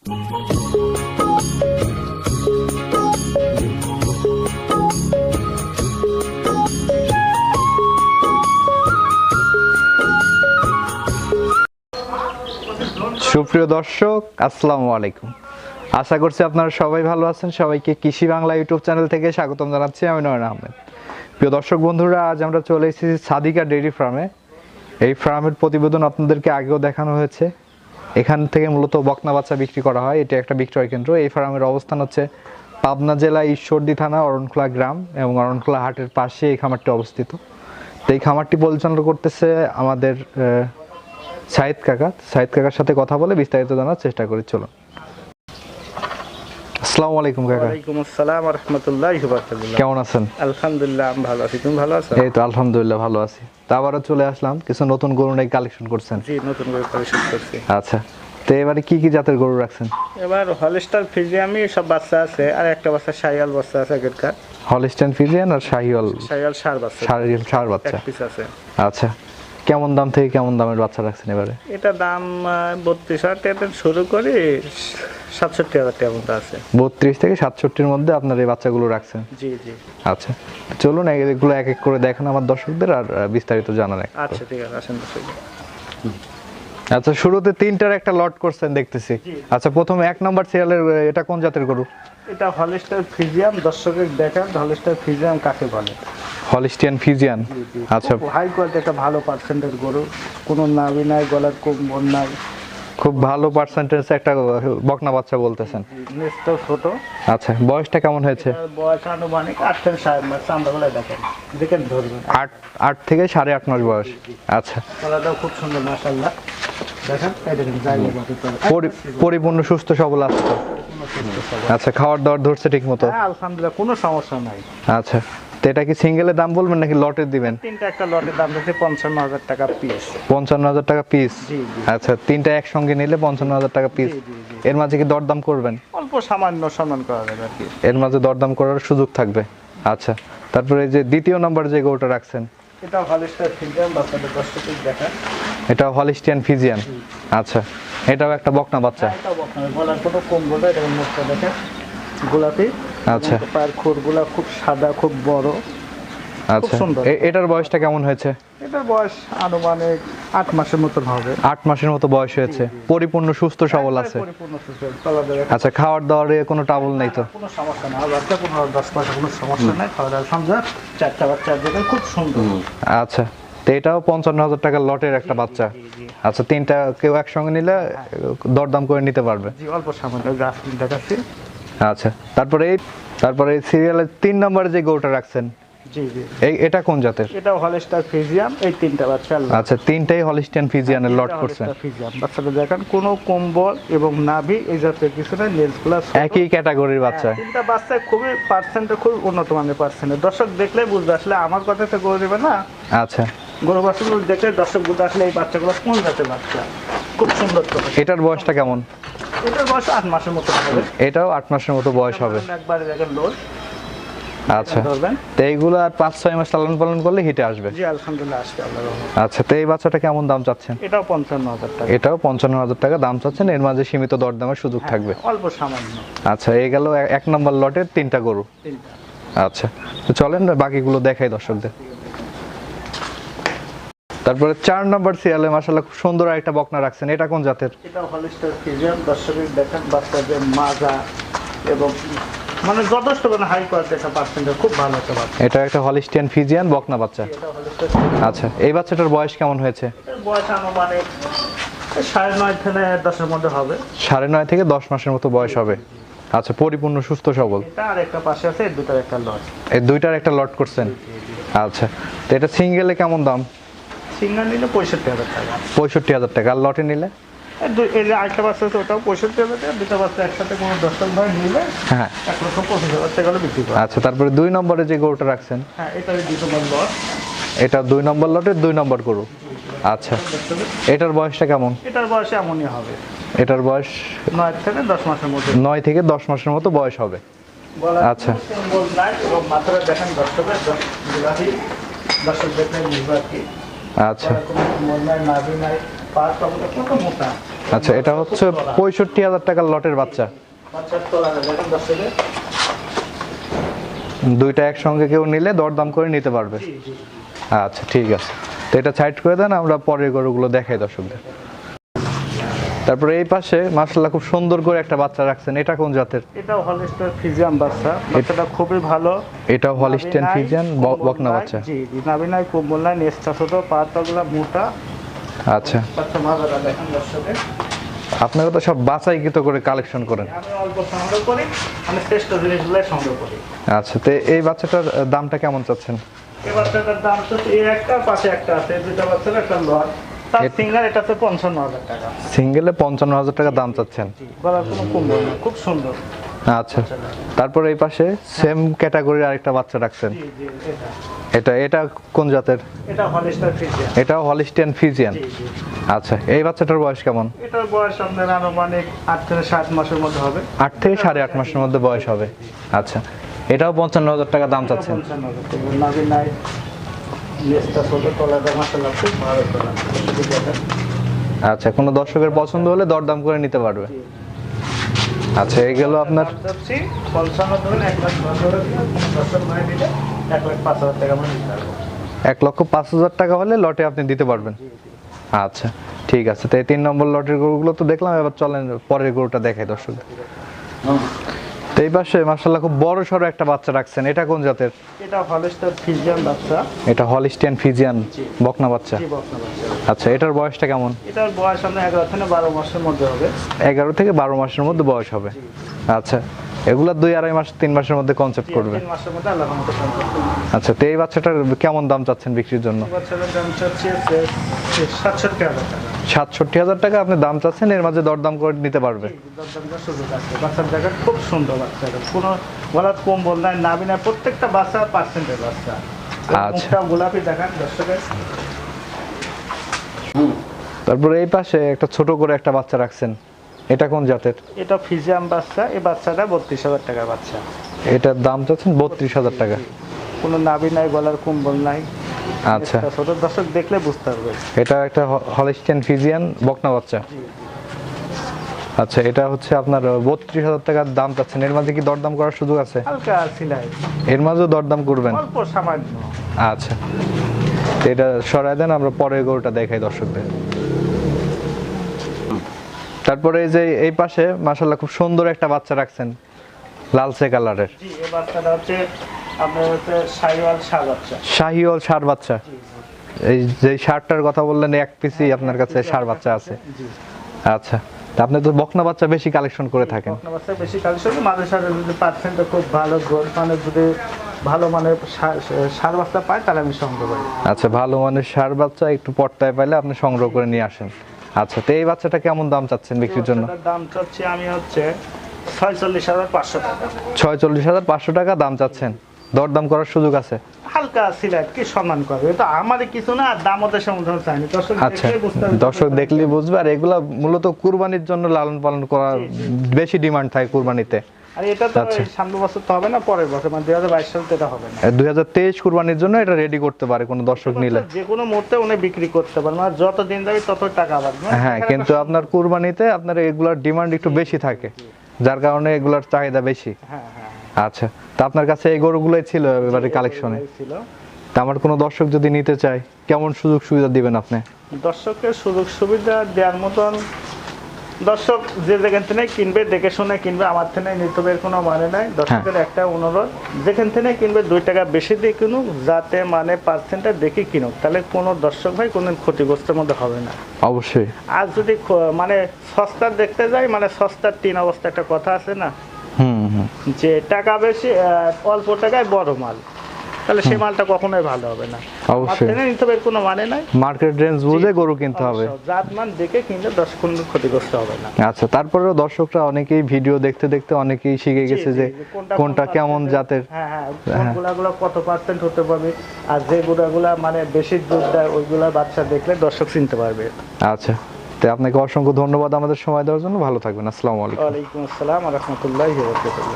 সুপ্রিয় দর্শক, আসসালামু আলাইকুম। আশা করছি আপনারা সবাই ভালো আছেন। সবাইকে কৃষি বাংলা ইউটিউব চ্যানেল থেকে স্বাগতম জানাচ্ছি। আমি নয়ন আহমেদ। প্রিয় দর্শক বন্ধুরা, আজ আমরা চলে এসেছি সাদিকা ডেইরি ফার্মে। এই ফার্মের প্রতিবেদন আপনাদেরকে আগেও দেখানো হয়েছে। এখান থেকে মূলত বকনা বাচ্চা বিক্রি করা হয়। এটি একটা বিক্রয় কেন্দ্র। এই ফার্মের অবস্থান হচ্ছে পাবনা জেলা ঈশ্বরদী থানা অরণখোলা গ্রাম এবং অরণখোলা হাটের পাশে এই খামারটি অবস্থিত। তো এই খামারটি পরিচালনা করতেছে আমাদের সাইদ কাকার সাথে কথা বলে বিস্তারিত জানার চেষ্টা করি। চলুন। আসসালামু আলাইকুম কাকা। ওয়ালাইকুম আসসালাম ওয়া রাহমাতুল্লাহি ওয়া বারাকাতুহু। কেমন আছেন? আলহামদুলিল্লাহ, আমি ভালো আছি। তুমি ভালো আছো? এই তো আলহামদুলিল্লাহ ভালো আছি। তা আবারও চলে আসলাম, কিছু নতুন গরু নাকি কালেকশন করছেন? জি, নতুন গরু কালেকশন করছি। আচ্ছা, তো এবারে কি কি জাতের গরু রাখছেন? এবার হলস্টার ফ্রিজিয়ামি সব বাচ্চা আছে, আর একটা বাচ্চা শাহিওয়াল বাচ্চা আছে আগেরকার। হলস্টাইন ফ্রিজিয়ান আর শাহিওয়াল ষাঁড় বাচ্চা। ষাঁড় বাচ্চা এক পিস আছে। আচ্ছা, কেমন দাম থেকে কেমন দামের বাচ্চা রাখছেন এবারে? এটা দাম ৩২,০০০ টাকা শুরু করে ৬৭,০০০ টাকা মতো আছে। ৩২ থেকে ৬৭-র মধ্যে আপনার এই বাচ্চাগুলো রাখছেন? জি জি। আচ্ছা, চলুন এগুলো এক এক করে দেখান আমার দর্শকদের আর বিস্তারিত জানান। আচ্ছা ঠিক আছে, আসেন দর্শক। আচ্ছা, শুরুতে তিনটার একটা লট করছেন দেখতেছি। আচ্ছা, প্রথমে ১ নম্বর সিরিয়ালের এটা কোন জাতের গরু? এটা হলস্টার ফ্রিজিয়াম। দর্শকের দেখান হলস্টার ফ্রিজিয়াম কাকে বলে। Holstein Friesian. আচ্ছা, হাই কোয়ালিটি একটা ভালো পার্সেন্টের গরু, কোনো নাভি নাই, গলার কম্বল নাই, খুব ভালো পার্সেন্টেজ একটা বকনা বাচ্চা বলতেছেন। নেজটাও ছোট। আচ্ছা, বয়সটা কেমন হয়েছে? বয়স আনুমানিক ৮ থেকে ৭.৫ মাস। চামড়াগুলো দেখেন ধরবেন। ৮ থেকে ৮.৫ মাস বয়স। আচ্ছা, গলাটাও খুব সুন্দর মাশাআল্লাহ। দেখেন এই দেখেন জায়গা পরিপূর্ণ সুস্থ সবল আছে তো? আচ্ছা, খাওয়ার দাওয়ার ধরছে ঠিক মতো? হ্যাঁ আলহামদুলিল্লাহ, কোনো সমস্যা নাই। আচ্ছা, তো এটা কি সিঙ্গেলের দাম বলবেন নাকি লটের দিবেন? তিনটা একটা লটের দাম হচ্ছে ৫৫,০০০ টাকা পিস। ৫৫,০০০ টাকা পিস? জি জি। আচ্ছা, তিনটা একসঙ্গে নিলে ৫৫,০০০ টাকা পিস। এর মাঝে কি দরদাম করবেন? অল্প সামান্য সম্মান করা যাবে আর কি। এর মাঝে দরদাম করার সুযোগ থাকবে। আচ্ছা, তারপরে এই যে দ্বিতীয় নাম্বার যে গরুটা রাখছেন, এটা হলস্টার ফ্রিজিয়াম। বাচ্চাদের দর্শকদের দেখান। এটা হলিস্টিয়ান ফিজিয়ান। আচ্ছা, এটাও একটা বকনা বাচ্চা। এটাও বকনা, গলার কোনো কম্বল নাই। দেখেন মুখটা দেখেন গোলাপি। আচ্ছা, পায়ের খুরগুলা খুব সাদা, খুব বড়। আচ্ছা, এটার বয়সটা কেমন হয়েছে? এটার বয়স আনুমানিক ৮ মাসের মতন হবে। ৮ মাসের মতো বয়স হয়েছে। পরিপূর্ণ সুস্থ সবল আছে? পরিপূর্ণ সুস্থ সবল। আচ্ছা, খাওয়ার দাওয়ারে কোনো ট্রাবল নেই তো? কোনো সমস্যা না। বাচ্চা ১৫-১০ মাসে কোনো সমস্যা নাই। খাওয়া দাওয়া সমঝা। চারটা বাচ্চা দেখেন খুব সুন্দর। আচ্ছা, তো এটাও ৫৫,০০০ টাকার লটের একটা বাচ্চা। আচ্ছা, তিনটা কেউ একসঙ্গে নিলে দরদাম করে নিতে পারবে? জি, অল্প সামান্য গাছ দেখাচ্ছি। আচ্ছা, তারপরে সিরিয়ালের ৩ নম্বরে যে গরুটা রাখছেন, জি জি, এটা কোন জাতের? এটা হলস্টার ফ্রিজিয়াম। এই তিনটা বাচ্চা। আচ্ছা, তিনটাই হলিস্টিয়ান ফিজিয়ানের লট করছেন। বাচ্চাটা দেখেন কোনো কম্বল এবং নাভি এই জাতীয় কিছু না। লেন্সগুলো একই ক্যাটাগরির বাচ্চা। তিনটা বাচ্চা খুবই পার্সেন্টে খুব উন্নত মানের পার্সেন্টের। দর্শক দেখলে বুঝবে আসলে আমার কথা তো গরু দেবে না। আচ্ছা, গরু বাচ্চাগুলো দেখলে দর্শক বুঝবে আসলে এই বাচ্চাগুলো কোন জাতের বাচ্চা। খুব সুন্দর তো। এটার বয়সটা কেমন? এটার বয়স ৮ মাসের মতো হবে। এটাও ৮ মাসের মতো বয়স হবে। একবারে দেখেন লোড। আচ্ছা, তো এইগুলো আর ৫-৬ মাস লালন পালন করলে হিটে আসবে? জি আলহামদুলিল্লাহ আসবে আল্লাহর রহমতে। আচ্ছা, তো এই বাচ্চাটা কেমন দাম চাচ্ছেন? এটাও ৫৫,০০০ টাকা। এটাও ৫৫,০০০ টাকা দাম চাচ্ছেন। এর মাঝে সীমিত দরদামের সুযোগ থাকবে? অল্প সামান্য। আচ্ছা, এই গেল ১ নম্বর লটের ৩টা গরু। আচ্ছা, তো চলেন বাকিগুলো দেখাই দর্শকদের। তারপরে ৪ নম্বর সিরিয়ালে মাশাআল্লাহ খুব সুন্দর একটা বকনা রাখছেন। এটা কোন জাতের? এটা হলস্টার ফ্রিজিয়ান। দর্শকের দেখেন বাচ্চাদের মাজা এবং মানে যথেষ্ট কোনো হাই কোয়ালিটি একটা পার্সেন্টের খুব ভালো একটা বাচ্চা। এটা একটা হলিস্টিয়ান ফিজিয়ান বকনা বাচ্চা। এটা হলস্টার। আচ্ছা, এই বাচ্চাটার বয়স কেমন হয়েছে? এর বয়স আনুমানিক ৯.৫ থেকে ১০-এর মধ্যে হবে। ৯.৫ থেকে ১০ মাসের মতো বয়স হবে। আচ্ছা, পরিপূর্ণ সুস্থ সবল। এটা আর একটা পাশে আছে, এই দুটার একটা লট। এই দুইটার একটা লট করছেন? আচ্ছা, তো এটা সিঙ্গেলে কেমন দাম? সিঙ্গেল নিলে ৬৫,০০০ টাকা। ৬৫,০০০ টাকা। আর লটে নিলে? এই যে আরেকটা বাচ্চা আছে ওটাও ৬৫,০০০ টাকা। দুটো বাচ্চা একসাথে কোনো ১০টা ভাই নিলে হ্যাঁ ১,২৫,০০০ টাকা বিক্রি করে। আচ্ছা, তারপরে ২ নম্বরে যে গরুটা রাখছেন, হ্যাঁ এটা ২ নম্বর লট। এটা ২ নম্বর লটের ২ নম্বর গরু। আচ্ছা, এটার বয়সটা কেমন? এটার বয়স এমনই হবে। এটার বয়স ৯ থেকে ১০ মাসের মধ্যে। ৯ থেকে ১০ মাসের মতো বয়স হবে। আচ্ছা, মাথাটা দেখেন দর্শক দেখলে বুঝবে আর কি। আচ্ছা, নাভি নাই, পা কত মোটা। আচ্ছা, এটা হচ্ছে 65,000 টাকার লটের বাচ্চা। বাচ্চার তলাটা দেখেন দর্শকের। দুইটা একসঙ্গে কেউ নিলে দরদাম করে নিতে পারবে। জি জি। আচ্ছা ঠিক আছে, তো এটা সাইড করে দেন, আমরা পরের গরুগুলো দেখাই দর্শকদের। তারপরে এই পাশে মাশাআল্লাহ খুব সুন্দর করে একটা বাচ্চা রাখছেন, এটা কোন জাতের? এটাও হলিস্টার ফ্রিজিয়ান বাচ্চা। বাচ্চাটা খুবই ভালো। এটাও হলিস্টিয়ান ফ্রিজিয়ান বকনা বাচ্চা। জি জি, নাভি নাই, কম্বল নাই, নেসটা ছোট, পাতাগুলো মোটা। আচ্ছা, বাচ্চা মাজাটা দেখেন দর্শকের। আপনারা তো সব বাছাইকৃত করে কালেকশন করেন। আমি অল্প সংগ্রহ করি, আমি শ্রেষ্ঠ জিনিসগুলো সংগ্রহ করি। আচ্ছা, তো এই বাচ্চাটার দামটা কেমন চাচ্ছেন? এই বাচ্চাটার দাম তো এই একটা পাশে একটা আছে, দুইটা বাচ্চার একটা লট। তার সিঙ্গার এটাতে 55,000 টাকা। সিঙ্গেলে 55,000 টাকা দাম চাচ্ছেন। গলার কোনো কম্বল না, খুব সুন্দর। আচ্ছা, তারপর এই পাশে সেম ক্যাটাগরির আরেকটা বাচ্চা রাখছেন, জি জি, এটা এটা কোন জাতের? এটা হলিস্টার ফ্রিজিয়ান। এটাও হলিস্টিয়ান ফ্রিজিয়ান। জি জি। আচ্ছা, এই বাচ্চাটার বয়স কেমন? এটার বয়স আপনার আনুমানিক 8 থেকে 7 মাসের মধ্যে হবে। 8 থেকে 8.5 মাসের মধ্যে বয়স হবে। আচ্ছা, এটাও 55,000 টাকা দাম চাচ্ছেন। 55,000 টাকা। নাভি নাই, লেজটা ছোট, তলাটা মাশাআল্লাহ খুব ভালো তলা। আচ্ছা, কোনো দর্শকের পছন্দ হলে দরদাম করে নিতে পারবে। আচ্ছা, এই গেল আপনার 55 ধরুন 1,10,000 টাকা, কোনো দর্শক ভাই দিলে 1,05,000 টাকা আমরা দিতে পারবো। 1,05,000 টাকা হলে লটে আপনি দিতে পারবেন। আচ্ছা ঠিক আছে, তো এই 3 নম্বর লটের গরুগুলো তো দেখলাম, এবার চলেন পরের গরুটা দেখাই দর্শক। তো এই পাশে মাশাআল্লাহ খুব বড় সড়ো একটা বাচ্চা রাখছেন, এটা কোন জাতের? এটা হলিস্টার ফ্রিজিয়ান বাচ্চা। এটা হলিস্টিয়ান ফ্রিজিয়ান বকনা বাচ্চা। জি, বকনা বাচ্চা। আচ্ছা, এটার বয়সটা কেমন? এটার বয়স আপনার 11 থেকে 12 মাসের মধ্যে হবে। 11 থেকে 12 মাসের মধ্যে বয়স হবে। আচ্ছা, এগুলা 2-2.5 মাস 3 মাসের মধ্যে কনসেপ্ট করবে। 3 মাসের মধ্যে আল্লাহর রহমতে সম্পূর্ণ। আচ্ছা, তো এই বাচ্চাটার কেমন দাম চাচ্ছেন বিক্রির জন্য? বাচ্চাটার দাম চাচ্ছি 67,000 টাকা। 67,000 টাকা আপনি দাম চাচ্ছেন, এর মাঝে দরদাম করে নিতে পারবে। দরদামটা সুযোগ আছে। বাচ্চার জায়গা খুব সুন্দর, বাচ্চাটা কোনো গলার কম্বল নাই, নাভি নাই, প্রত্যেকটা বাচ্চা পার্সেন্টের বাচ্চা। আচ্ছা। মুখটা গোলাপি দেখান দর্শকের। তারপরে এই পাশে একটা ছোট করে একটা বাচ্চা রাখছেন, এটা কোন জাতের? এটা ফিজিয়াম বাচ্চা। এই বাচ্চাটা 32,000 টাকার বাচ্চা। এটার দাম চাচ্ছেন 32,000 টাকা। কোনো নাভি নাই, গলার কম্বল নাই। আচ্ছা, একটা ছোট দর্শক দেখলে বুঝতে পারবে। এটা একটা হলিস্টিয়ান ফিজিয়ান বকনা বাচ্চা। আচ্ছা, এটা হচ্ছে আপনার 32,000 টাকার দাম চাচ্ছেন, এর মাঝে কি দরদাম করার সুযোগ আছে? হালকা সিলাই, এর মাঝেও দরদাম করবেন? অল্প সামান্য। আচ্ছা, তো এটা সরাই দেন, আমরা পরের গরুটা দেখাই দর্শকদের। তারপরে এই যে এই পাশে মাশাআল্লাহ খুব সুন্দর একটা বাচ্চা রাখছেন, লালচে কালারের। জি, এই বাচ্চাটা হচ্ছে আপনার হচ্ছে শাহিওয়াল ষাঁড় বাচ্চা। শাহিওয়াল ষাঁড় বাচ্চা। এই যে ষাঁড়টার কথা বললেন, এক পিসই আপনার কাছে ষাঁড় বাচ্চা আছে। জি। আচ্ছা, তা আপনি তো বকনা বাচ্চা বেশি কালেকশন করে থাকেন। বকনা বাচ্চা বেশি কালেকশন, মাঝে সাথে যদি পার্সেন্টটা খুব ভালো মানে যদি ভালো মানের ষাঁড় বাচ্চা পায় তাহলে আমি সংগ্রহ করি। আচ্ছা, ভালো মানের ষাঁড় বাচ্চা একটু পর্তায় পাইলে আপনি সংগ্রহ করে নিয়ে আসেন। আচ্ছা, তো এই বাচ্চাটা কেমন দাম চাচ্ছেন বিক্রির জন্য? বাচ্চাটার দাম চাচ্ছি আমি হচ্ছে 46,500 টাকা। 46,500 টাকা দাম চাচ্ছেন, দরদাম করার সুযোগ আছে? হালকা সিলেট কি সম্মান করবে, এটা আমারই কিছু না, দাম ওদের সমাধান চাইনি। দর্শক আচ্ছা, দেখলে বুঝতে পারবে। দর্শক দেখলেই বুঝবে। আর এগুলা মূলত কুরবানির জন্য লালন পালন করা, বেশি ডিমান্ড থাকে কুরবানিতে। আর এটা তো আচ্ছা। এই সামনের বছর তো হবে না, পরের বছর মানে 2022 সালে তো এটা হবে না। 2023 কুরবানির জন্য এটা রেডি করতে পারে কোনো দর্শক নিলে। যে কোনো মুহূর্তে উনি বিক্রি করতে পারেন, আর যত দিন যাবে তত টাকা বাড়বে। হ্যাঁ, কিন্তু আপনার কুরবানিতে আপনার এগুলার ডিমান্ড একটু বেশি থাকে, যার কারণে এগুলার চাহিদা বেশি। হ্যাঁ হ্যাঁ, আচ্ছা, তো আপনার কাছে এই গরুগুলোই ছিল এবারে কালেকশনে। ছিল। তা আমার কোনো দর্শক যদি নিতে চায়, কেমন সুযোগ সুবিধা দিবেন আপনি? দর্শকের সুযোগ সুবিধা দেওয়ার মতন, দর্শক যে যেখান থেকে কিনবে দেখে শুনে কিনবে, আমার থেকে নিতে হবে কোনো মানে নাই। দর্শকের একটা অনুরোধ, যেখান থেকে কিনবে 2 টাকা বেশি দিয়ে কিনুক, যাতে মানে পার্সেন্টটা দেখে কিনুক, তাহলে কোনো দর্শক ভাই কোনদিন ক্ষতিগ্রস্তের মধ্যে হবে না। অবশ্যই। আর যদি মানে সস্তা দেখতে যাই, মানে সস্তার 3 অবস্থা একটা কথা আছে না, যে টাকা বেশি অল্প টাকায় বড় মাল, তাহলে সেই মালটা কখনোই ভালো হবে না। অবশ্যই নিতে হবে কোনো মানে নাই, মার্কেট রেঞ্জ বুঝে গরু কিনতে হবে। জাত মান দেখে কিনলে দর্শক কোনো ক্ষতিগ্রস্ত হবে না। আচ্ছা, তারপরেও দর্শকরা অনেকেই ভিডিও দেখতে দেখতে অনেকেই শিখে গেছে যে কোনটা কেমন জাতের। হ্যাঁ হ্যাঁ, কোনগুলা কত পার্সেন্ট হতে পারবে, আর যে গুড়াগুলা মানে বেশি দুধ দেয় ওইগুলা বাচ্চা দেখলে দর্শক চিনতে পারবে। আচ্ছা, তো আপনাকে অসংখ্য ধন্যবাদ আমাদের সময় দেওয়ার জন্য। ভালো থাকবেন। আসসালামু আলাইকুম। ওয়ালাইকুম আসসালাম ওয়া রাহমাতুল্লাহি ওয়া বারাকাতুহু।